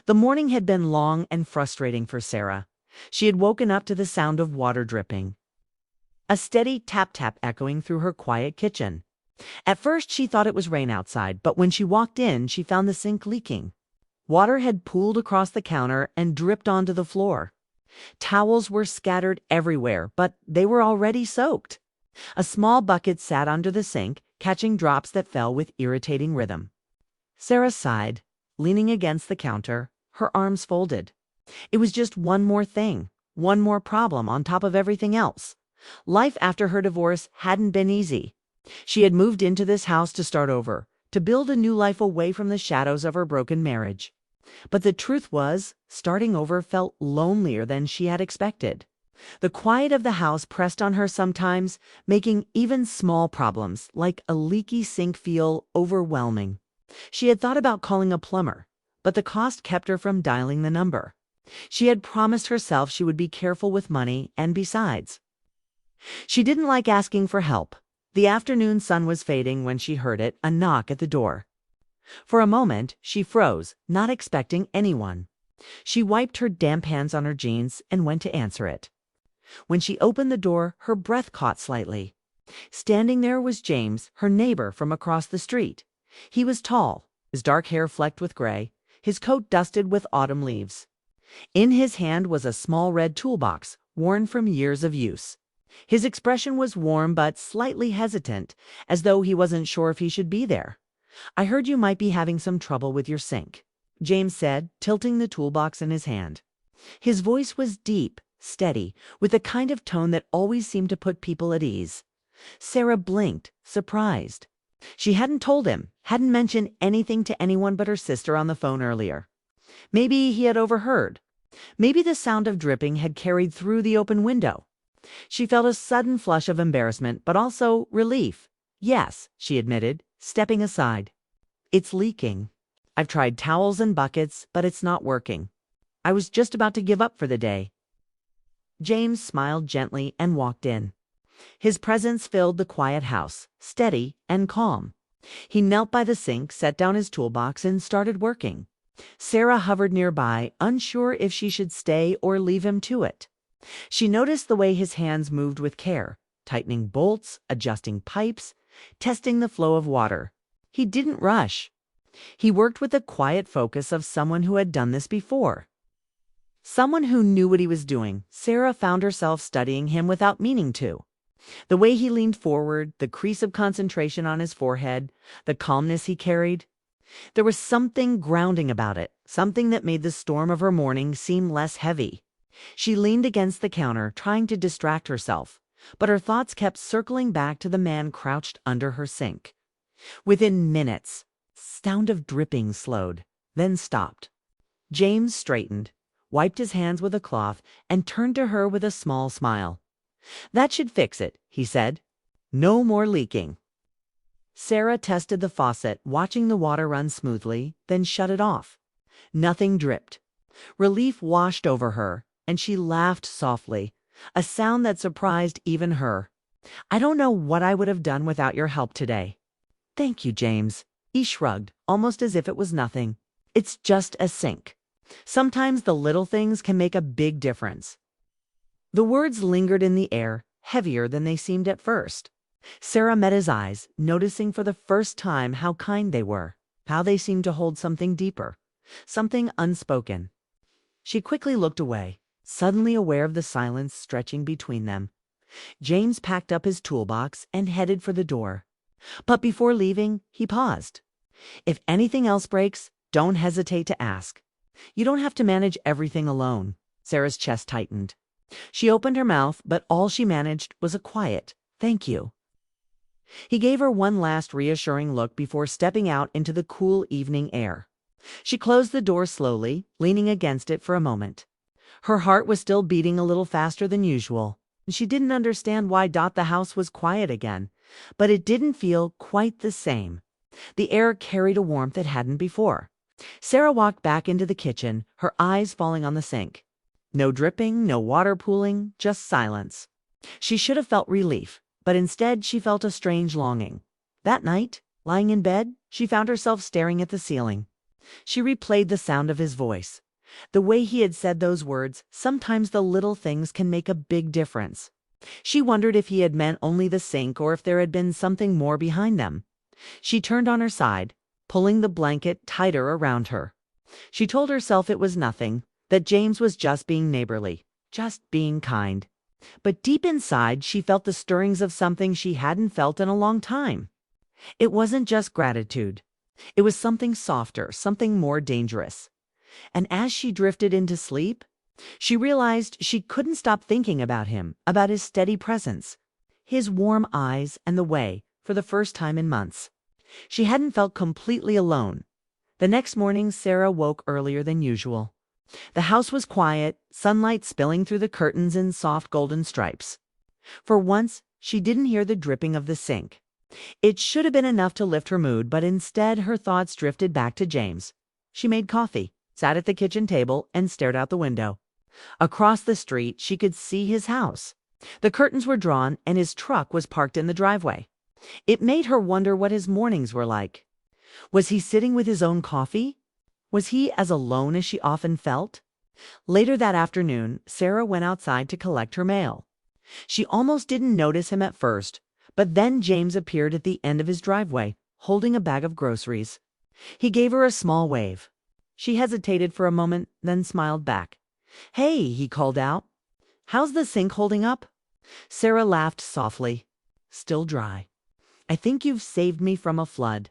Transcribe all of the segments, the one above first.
The morning had been long and frustrating for Sarah. She had woken up to the sound of water dripping, a steady tap-tap echoing through her quiet kitchen. At first she thought it was rain outside, but when she walked in, she found the sink leaking. Water had pooled across the counter and dripped onto the floor. Towels were scattered everywhere, but they were already soaked. A small bucket sat under the sink, catching drops that fell with irritating rhythm. Sarah sighed, leaning against the counter, her arms folded. It was just one more thing, one more problem on top of everything else. Life after her divorce hadn't been easy. She had moved into this house to start over, to build a new life away from the shadows of her broken marriage. But the truth was, starting over felt lonelier than she had expected. The quiet of the house pressed on her sometimes, making even small problems, like a leaky sink, feel overwhelming. She had thought about calling a plumber, but the cost kept her from dialing the number. She had promised herself she would be careful with money, and besides, she didn't like asking for help. The afternoon sun was fading when she heard it, a knock at the door. For a moment, she froze, not expecting anyone. She wiped her damp hands on her jeans and went to answer it. When she opened the door, her breath caught slightly. Standing there was James, her neighbor from across the street. He was tall, his dark hair flecked with gray, his coat dusted with autumn leaves. In his hand was a small red toolbox, worn from years of use. His expression was warm but slightly hesitant, as though he wasn't sure if he should be there. "I heard you might be having some trouble with your sink," James said, tilting the toolbox in his hand. His voice was deep, steady, with the kind of tone that always seemed to put people at ease. Sarah blinked, surprised. She hadn't told him, hadn't mentioned anything to anyone but her sister on the phone earlier. Maybe he had overheard. Maybe the sound of dripping had carried through the open window. She felt a sudden flush of embarrassment, but also relief. "Yes," she admitted, stepping aside. "It's leaking. I've tried towels and buckets, but it's not working. I was just about to give up for the day." James smiled gently and walked in. His presence filled the quiet house, steady and calm. He knelt by the sink, set down his toolbox, and started working. Sarah hovered nearby, unsure if she should stay or leave him to it. She noticed the way his hands moved with care, tightening bolts, adjusting pipes, testing the flow of water. He didn't rush. He worked with the quiet focus of someone who had done this before. Someone who knew what he was doing. Sarah found herself studying him without meaning to. The way he leaned forward, the crease of concentration on his forehead, the calmness he carried. There was something grounding about it, something that made the storm of her morning seem less heavy. She leaned against the counter, trying to distract herself, but her thoughts kept circling back to the man crouched under her sink. Within minutes, sound of dripping slowed, then stopped. James straightened, wiped his hands with a cloth, and turned to her with a small smile. "That should fix it," he said. "No more leaking." Sarah tested the faucet, watching the water run smoothly, then shut it off. Nothing dripped. Relief washed over her, and she laughed softly, a sound that surprised even her. "I don't know what I would have done without your help today." "Thank you, James." He shrugged, almost as if it was nothing. "It's just a sink. Sometimes the little things can make a big difference." The words lingered in the air, heavier than they seemed at first. Sarah met his eyes, noticing for the first time how kind they were, how they seemed to hold something deeper, something unspoken. She quickly looked away, suddenly aware of the silence stretching between them. James packed up his toolbox and headed for the door. But before leaving, he paused. "If anything else breaks, don't hesitate to ask. You don't have to manage everything alone." Sarah's chest tightened. She opened her mouth, but all she managed was a quiet, "Thank you." He gave her one last reassuring look before stepping out into the cool evening air. She closed the door slowly, leaning against it for a moment. Her heart was still beating a little faster than usual. She didn't understand why the house was quiet again, but it didn't feel quite the same. The air carried a warmth it hadn't before. Sarah walked back into the kitchen, her eyes falling on the sink. No dripping, no water pooling, just silence. She should have felt relief, but instead she felt a strange longing. That night, lying in bed, she found herself staring at the ceiling. She replayed the sound of his voice. The way he had said those words, sometimes the little things can make a big difference. She wondered if he had meant only the sink or if there had been something more behind them. She turned on her side, pulling the blanket tighter around her. She told herself it was nothing, that James was just being neighborly, just being kind. But deep inside, she felt the stirrings of something she hadn't felt in a long time. It wasn't just gratitude. It was something softer, something more dangerous. And as she drifted into sleep, she realized she couldn't stop thinking about him, about his steady presence, his warm eyes, and the way, for the first time in months, she hadn't felt completely alone. The next morning, Sarah woke earlier than usual. The house was quiet, sunlight spilling through the curtains in soft golden stripes. For once, she didn't hear the dripping of the sink. It should have been enough to lift her mood, but instead her thoughts drifted back to James. She made coffee, sat at the kitchen table, and stared out the window. Across the street, she could see his house. The curtains were drawn, and his truck was parked in the driveway. It made her wonder what his mornings were like. Was he sitting with his own coffee? Was he as alone as she often felt? Later that afternoon, Sarah went outside to collect her mail. She almost didn't notice him at first, but then James appeared at the end of his driveway, holding a bag of groceries. He gave her a small wave. She hesitated for a moment, then smiled back. "Hey," he called out. "How's the sink holding up?" Sarah laughed softly. "Still dry. I think you've saved me from a flood."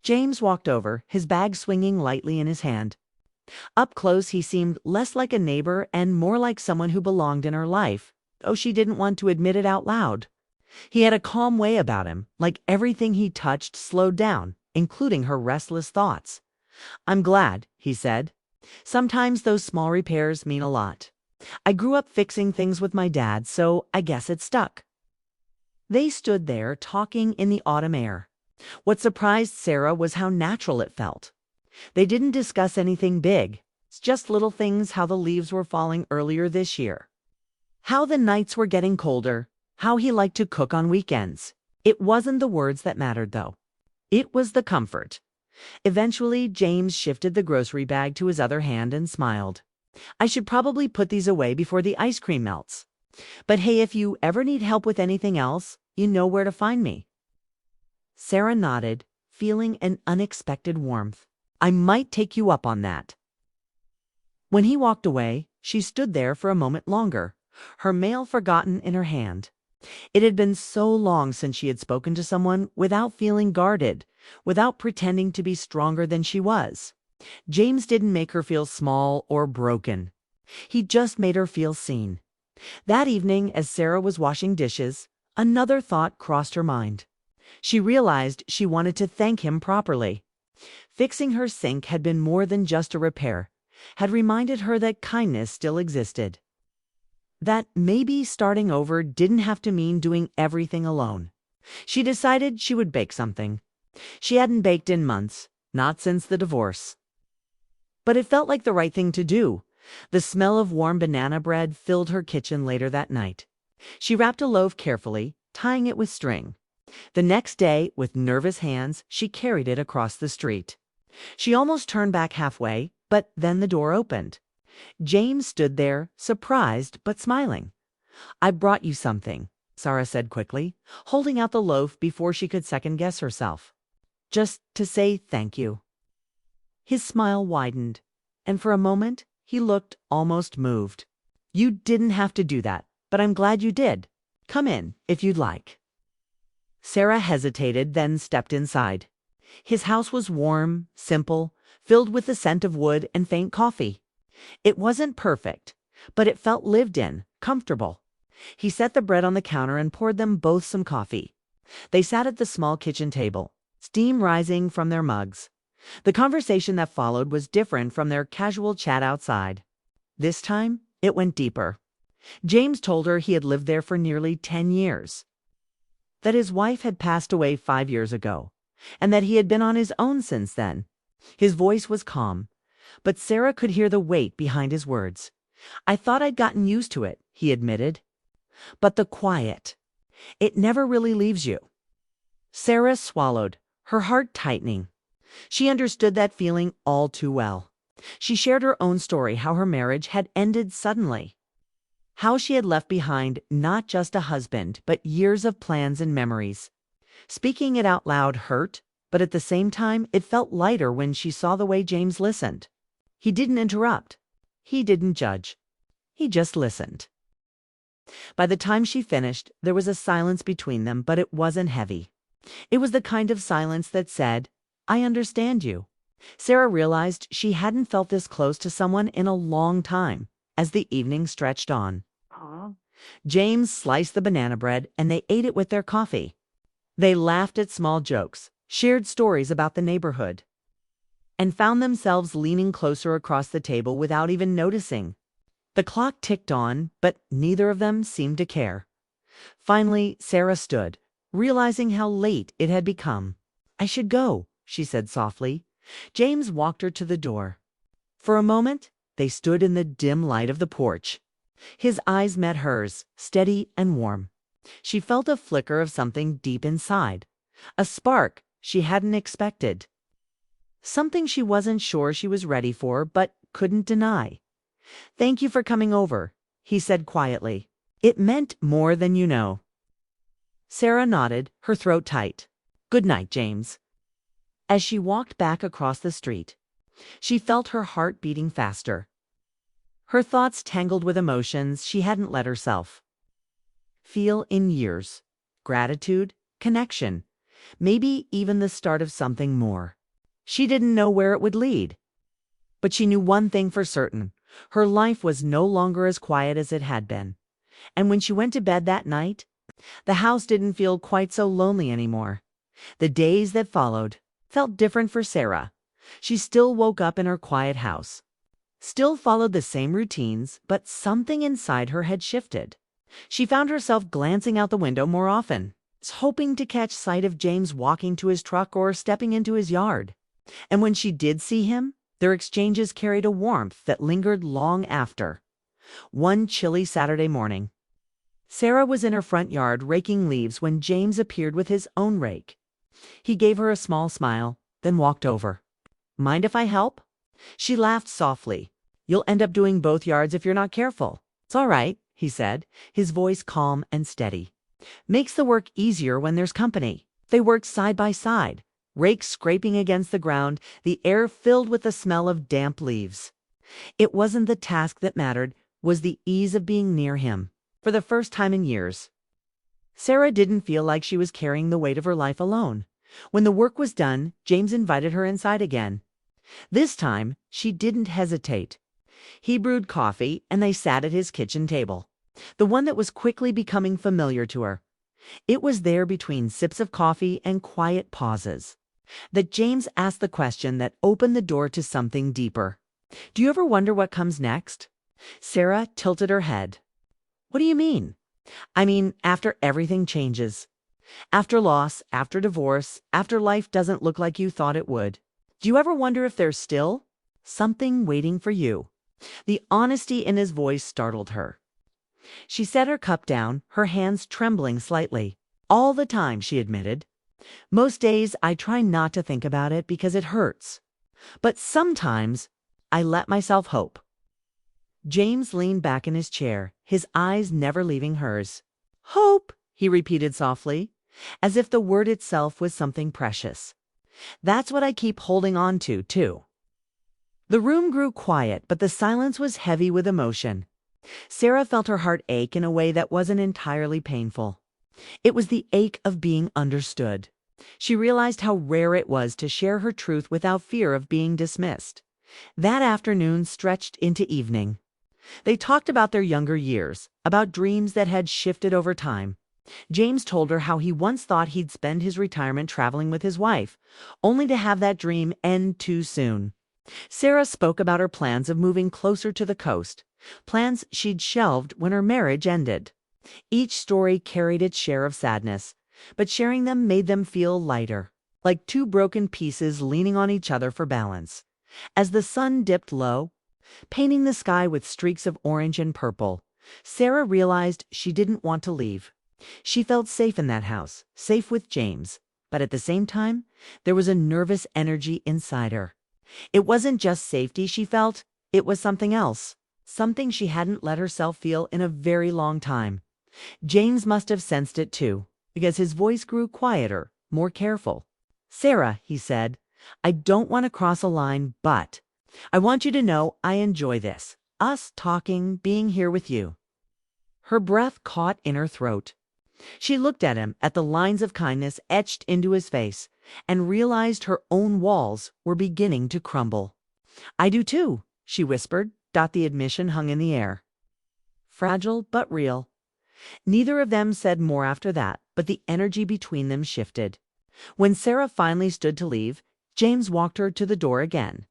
James walked over, his bag swinging lightly in his hand. Up close, he seemed less like a neighbor and more like someone who belonged in her life, though she didn't want to admit it out loud. He had a calm way about him, like everything he touched slowed down, including her restless thoughts. "I'm glad," he said. "Sometimes those small repairs mean a lot. I grew up fixing things with my dad, so I guess it stuck." They stood there, talking in the autumn air. What surprised Sarah was how natural it felt. They didn't discuss anything big. It's just little things, how the leaves were falling earlier this year, how the nights were getting colder, how he liked to cook on weekends. It wasn't the words that mattered, though. It was the comfort. Eventually, James shifted the grocery bag to his other hand and smiled. "I should probably put these away before the ice cream melts. But hey, if you ever need help with anything else, you know where to find me." Sarah nodded, feeling an unexpected warmth. "I might take you up on that." When he walked away, she stood there for a moment longer, her mail forgotten in her hand. It had been so long since she had spoken to someone without feeling guarded, without pretending to be stronger than she was. James didn't make her feel small or broken. He just made her feel seen. That evening, as Sarah was washing dishes, another thought crossed her mind. She realized she wanted to thank him properly. Fixing her sink had been more than just a repair, had reminded her that kindness still existed. That maybe starting over didn't have to mean doing everything alone. She decided she would bake something. She hadn't baked in months, not since the divorce. But it felt like the right thing to do. The smell of warm banana bread filled her kitchen later that night. She wrapped a loaf carefully, tying it with string. The next day, with nervous hands, she carried it across the street. She almost turned back halfway, but then the door opened. James stood there, surprised but smiling. "I brought you something," Sarah said quickly, holding out the loaf before she could second-guess herself. "Just to say thank you." His smile widened, and for a moment he looked almost moved. "You didn't have to do that, but I'm glad you did. Come in, if you'd like." Sarah hesitated, then stepped inside. His house was warm, simple, filled with the scent of wood and faint coffee. It wasn't perfect, but it felt lived in, comfortable. He set the bread on the counter and poured them both some coffee. They sat at the small kitchen table, steam rising from their mugs. The conversation that followed was different from their casual chat outside. This time, it went deeper. James told her he had lived there for nearly 10 years. That his wife had passed away 5 years ago, and that he had been on his own since then. His voice was calm, but Sarah could hear the weight behind his words. "I thought I'd gotten used to it," he admitted. "But the quiet, it never really leaves you." Sarah swallowed, her heart tightening. She understood that feeling all too well. She shared her own story, how her marriage had ended suddenly, how she had left behind not just a husband, but years of plans and memories. Speaking it out loud hurt, but at the same time, it felt lighter when she saw the way James listened. He didn't interrupt. He didn't judge. He just listened. By the time she finished, there was a silence between them, but it wasn't heavy. It was the kind of silence that said, "I understand you." Sarah realized she hadn't felt this close to someone in a long time. As the evening stretched on, James sliced the banana bread and they ate it with their coffee. They laughed at small jokes, shared stories about the neighborhood, and found themselves leaning closer across the table without even noticing. The clock ticked on, but neither of them seemed to care. Finally, Sarah stood, realizing how late it had become. "I should go," she said softly. James walked her to the door. For a moment, they stood in the dim light of the porch. His eyes met hers, steady and warm. She felt a flicker of something deep inside, a spark she hadn't expected, something she wasn't sure she was ready for but couldn't deny. "Thank you for coming over," he said quietly. "It meant more than you know." Sarah nodded, her throat tight. "Good night, James." As she walked back across the street, she felt her heart beating faster. Her thoughts tangled with emotions she hadn't let herself feel in years. Gratitude, connection, maybe even the start of something more. She didn't know where it would lead, but she knew one thing for certain. Her life was no longer as quiet as it had been. And when she went to bed that night, the house didn't feel quite so lonely anymore. The days that followed felt different for Sarah. She still woke up in her quiet house, still followed the same routines, but something inside her had shifted. She found herself glancing out the window more often, hoping to catch sight of James walking to his truck or stepping into his yard. And when she did see him, their exchanges carried a warmth that lingered long after. One chilly Saturday morning, Sarah was in her front yard raking leaves when James appeared with his own rake. He gave her a small smile, then walked over. "Mind if I help?" She laughed softly. "You'll end up doing both yards if you're not careful." "It's all right," he said, his voice calm and steady. "Makes the work easier when there's company." They worked side by side, rakes scraping against the ground, the air filled with the smell of damp leaves. It wasn't the task that mattered, was the ease of being near him. For the first time in years, Sarah didn't feel like she was carrying the weight of her life alone. When the work was done, James invited her inside again. This time, she didn't hesitate. He brewed coffee, and they sat at his kitchen table, the one that was quickly becoming familiar to her. It was there between sips of coffee and quiet pauses that James asked the question that opened the door to something deeper. "Do you ever wonder what comes next?" Sarah tilted her head. "What do you mean?" "I mean, after everything changes. After loss, after divorce, after life doesn't look like you thought it would. Do you ever wonder if there's still something waiting for you?" The honesty in his voice startled her. She set her cup down, her hands trembling slightly. "All the time," she admitted. "Most days I try not to think about it because it hurts. But sometimes I let myself hope." James leaned back in his chair, his eyes never leaving hers. "Hope," he repeated softly, as if the word itself was something precious. "That's what I keep holding on to, too." The room grew quiet, but the silence was heavy with emotion. Sarah felt her heart ache in a way that wasn't entirely painful. It was the ache of being understood. She realized how rare it was to share her truth without fear of being dismissed. That afternoon stretched into evening. They talked about their younger years, about dreams that had shifted over time. James told her how he once thought he'd spend his retirement traveling with his wife, only to have that dream end too soon. Sarah spoke about her plans of moving closer to the coast, plans she'd shelved when her marriage ended. Each story carried its share of sadness, but sharing them made them feel lighter, like two broken pieces leaning on each other for balance. As the sun dipped low, painting the sky with streaks of orange and purple, Sarah realized she didn't want to leave. She felt safe in that house, safe with James, but at the same time, there was a nervous energy inside her. It wasn't just safety she felt, it was something else, something she hadn't let herself feel in a very long time. James must have sensed it too, because his voice grew quieter, more careful. "Sarah," he said, "I don't want to cross a line, but I want you to know I enjoy this. Us talking, being here with you." Her breath caught in her throat. She looked at him, at the lines of kindness etched into his face, and realized her own walls were beginning to crumble. "I do too," she whispered. The admission hung in the air. Fragile but real. Neither of them said more after that, but the energy between them shifted. When Sarah finally stood to leave, James walked her to the door again.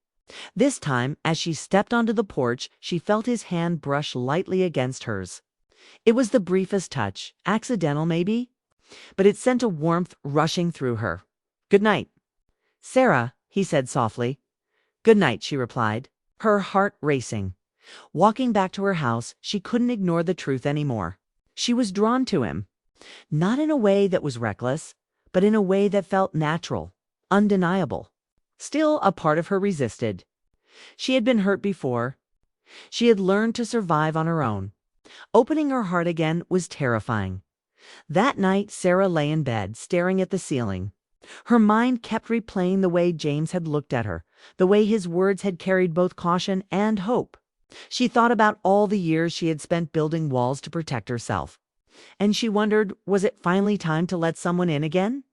This time, as she stepped onto the porch, she felt his hand brush lightly against hers. It was the briefest touch, accidental maybe, but it sent a warmth rushing through her. "Good night." "Sarah," he said softly. "Good night," she replied, her heart racing. Walking back to her house, she couldn't ignore the truth anymore. She was drawn to him, not in a way that was reckless, but in a way that felt natural, undeniable. Still, a part of her resisted. She had been hurt before. She had learned to survive on her own. Opening her heart again was terrifying. That night, Sarah lay in bed, staring at the ceiling. Her mind kept replaying the way James had looked at her, the way his words had carried both caution and hope. She thought about all the years she had spent building walls to protect herself. And she wondered, was it finally time to let someone in again?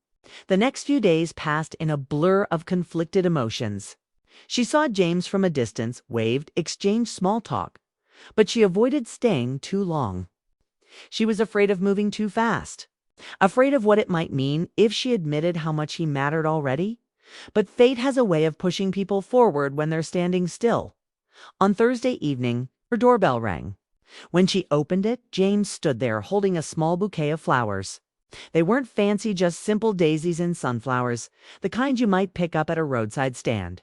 The next few days passed in a blur of conflicted emotions. She saw James from a distance, waved, exchanged small talk, but she avoided staying too long. She was afraid of moving too fast, afraid of what it might mean if she admitted how much he mattered already. But fate has a way of pushing people forward when they're standing still. On Thursday evening, her doorbell rang. When she opened it, James stood there holding a small bouquet of flowers. They weren't fancy, just simple daisies and sunflowers, the kind you might pick up at a roadside stand.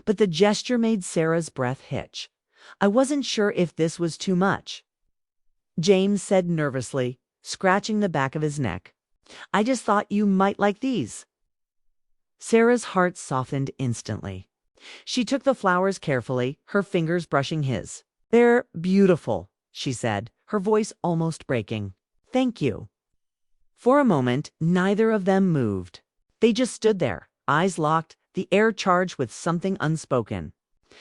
But the gesture made Sarah's breath hitch. "I wasn't sure if this was too much," James said nervously, scratching the back of his neck. "I just thought you might like these." Sarah's heart softened instantly. She took the flowers carefully, her fingers brushing his. "They're beautiful," she said, her voice almost breaking. "Thank you." For a moment, neither of them moved. They just stood there, eyes locked, the air charged with something unspoken.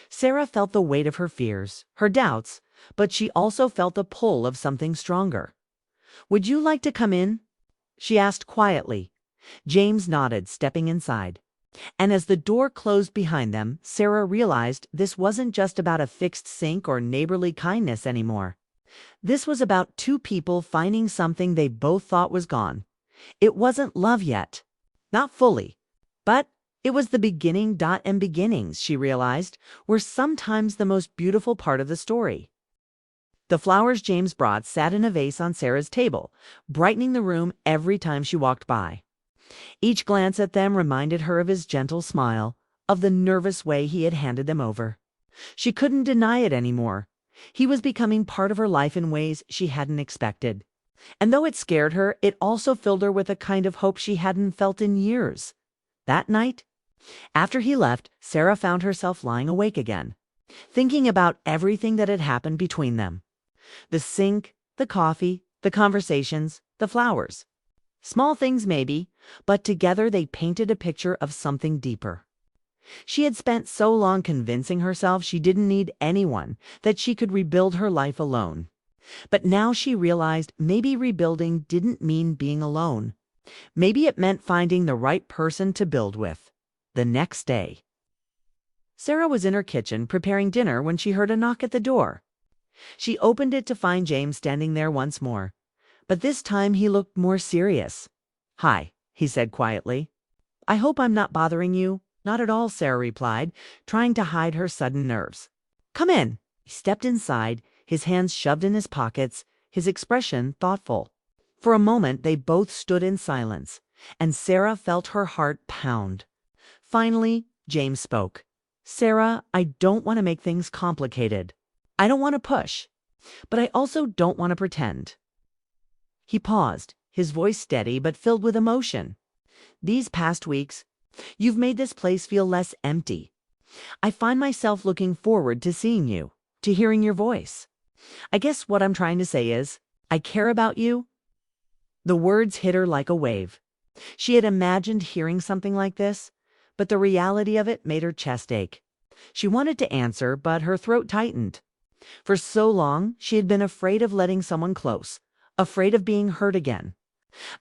Sarah felt the weight of her fears, her doubts, but she also felt the pull of something stronger. "Would you like to come in?" she asked quietly. James nodded, stepping inside. And as the door closed behind them, Sarah realized this wasn't just about a fixed sink or neighborly kindness anymore. This was about two people finding something they both thought was gone. It wasn't love yet. Not fully. But it was the beginning. And beginnings, she realized, were sometimes the most beautiful part of the story. The flowers James brought sat in a vase on Sarah's table, brightening the room every time she walked by. Each glance at them reminded her of his gentle smile, of the nervous way he had handed them over. She couldn't deny it anymore. He was becoming part of her life in ways she hadn't expected. And though it scared her, it also filled her with a kind of hope she hadn't felt in years. That night, after he left, Sarah found herself lying awake again, thinking about everything that had happened between them. The sink, the coffee, the conversations, the flowers. Small things maybe, but together they painted a picture of something deeper. She had spent so long convincing herself she didn't need anyone, that she could rebuild her life alone. But now she realized maybe rebuilding didn't mean being alone. Maybe it meant finding the right person to build with. The next day, Sarah was in her kitchen preparing dinner when she heard a knock at the door. She opened it to find James standing there once more. But this time he looked more serious. "Hi," he said quietly. "I hope I'm not bothering you." "Not at all," Sarah replied, trying to hide her sudden nerves. "Come in." He stepped inside, his hands shoved in his pockets, his expression thoughtful. For a moment they both stood in silence, and Sarah felt her heart pound. Finally, James spoke. "Sarah, I don't want to make things complicated. I don't want to push, but I also don't want to pretend." He paused, his voice steady but filled with emotion. These past weeks, you've made this place feel less empty. I find myself looking forward to seeing you, to hearing your voice. I guess what I'm trying to say is, I care about you." The words hit her like a wave. She had imagined hearing something like this, but the reality of it made her chest ache. She wanted to answer, but her throat tightened. For so long, she had been afraid of letting someone close, afraid of being hurt again.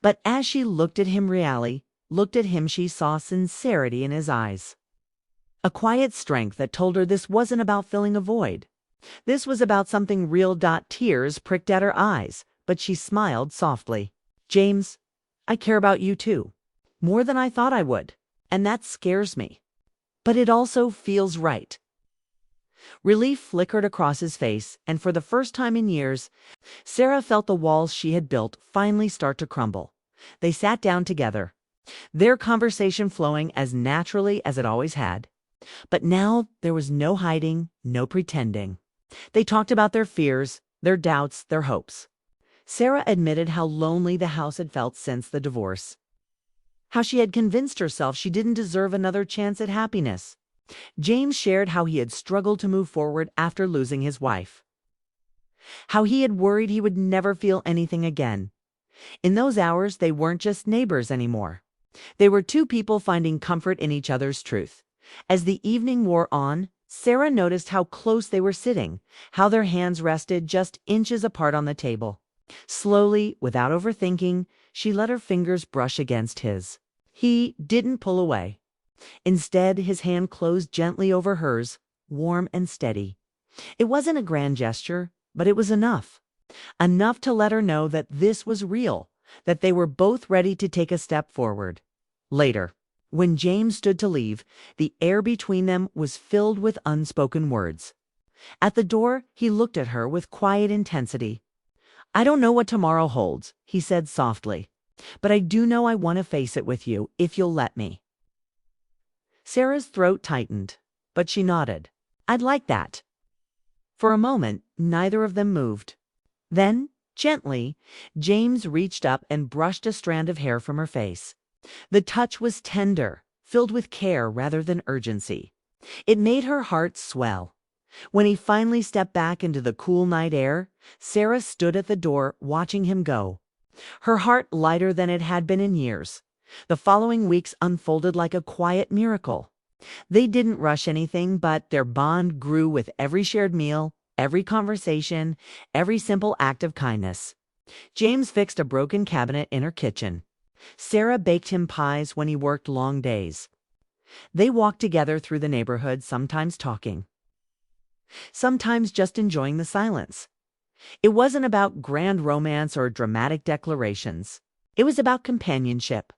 But as she looked at him, she saw sincerity in his eyes. A quiet strength that told her this wasn't about filling a void. This was about something real. Tears pricked at her eyes, but she smiled softly. "James, I care about you too. More than I thought I would. And that scares me. But it also feels right." Relief flickered across his face, and for the first time in years, Sarah felt the walls she had built finally start to crumble. They sat down together, their conversation flowing as naturally as it always had. But now there was no hiding, no pretending. They talked about their fears, their doubts, their hopes. Sarah admitted how lonely the house had felt since the divorce. How she had convinced herself she didn't deserve another chance at happiness. James shared how he had struggled to move forward after losing his wife. How he had worried he would never feel anything again. In those hours, they weren't just neighbors anymore. They were two people finding comfort in each other's truth. As the evening wore on, Sarah noticed how close they were sitting, how their hands rested just inches apart on the table. Slowly, without overthinking, she let her fingers brush against his. He didn't pull away. Instead, his hand closed gently over hers, warm and steady. It wasn't a grand gesture, but it was enough. Enough to let her know that this was real, that they were both ready to take a step forward. Later, when James stood to leave, the air between them was filled with unspoken words. At the door, he looked at her with quiet intensity. "I don't know what tomorrow holds," he said softly, "but I do know I want to face it with you if you'll let me." Sarah's throat tightened, but she nodded. "I'd like that." For a moment, neither of them moved. Then, gently, James reached up and brushed a strand of hair from her face. The touch was tender, filled with care rather than urgency. It made her heart swell. When he finally stepped back into the cool night air, Sarah stood at the door watching him go, her heart lighter than it had been in years. The following weeks unfolded like a quiet miracle. They didn't rush anything, but their bond grew with every shared meal, every conversation, every simple act of kindness. James fixed a broken cabinet in her kitchen. Sarah baked him pies when he worked long days. They walked together through the neighborhood, sometimes talking, sometimes just enjoying the silence. It wasn't about grand romance or dramatic declarations. It was about companionship,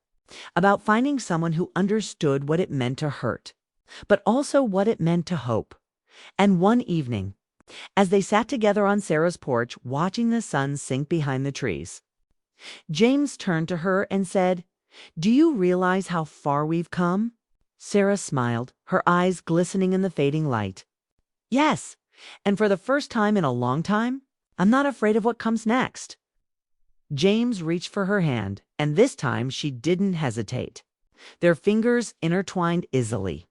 about finding someone who understood what it meant to hurt, but also what it meant to hope. And one evening, as they sat together on Sarah's porch watching the sun sink behind the trees, James turned to her and said, "Do you realize how far we've come?" Sarah smiled, her eyes glistening in the fading light. "Yes, and for the first time in a long time, I'm not afraid of what comes next." James reached for her hand, and this time she didn't hesitate. Their fingers intertwined easily,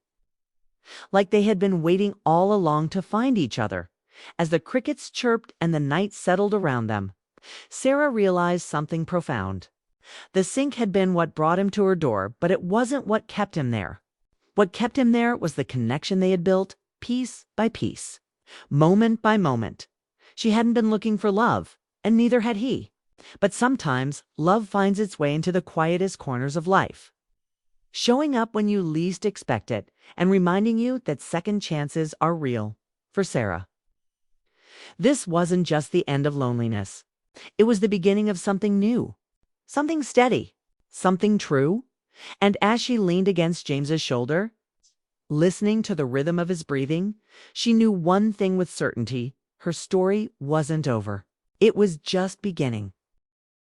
like they had been waiting all along to find each other. As the crickets chirped and the night settled around them, Sarah realized something profound. The sink had been what brought him to her door, but it wasn't what kept him there. What kept him there was the connection they had built, piece by piece, moment by moment. She hadn't been looking for love, and neither had he. But sometimes love finds its way into the quietest corners of life, showing up when you least expect it and reminding you that second chances are real. For Sarah, this wasn't just the end of loneliness. It was the beginning of something new, something steady, something true. And as she leaned against James's shoulder, listening to the rhythm of his breathing, she knew one thing with certainty: her story wasn't over. It was just beginning.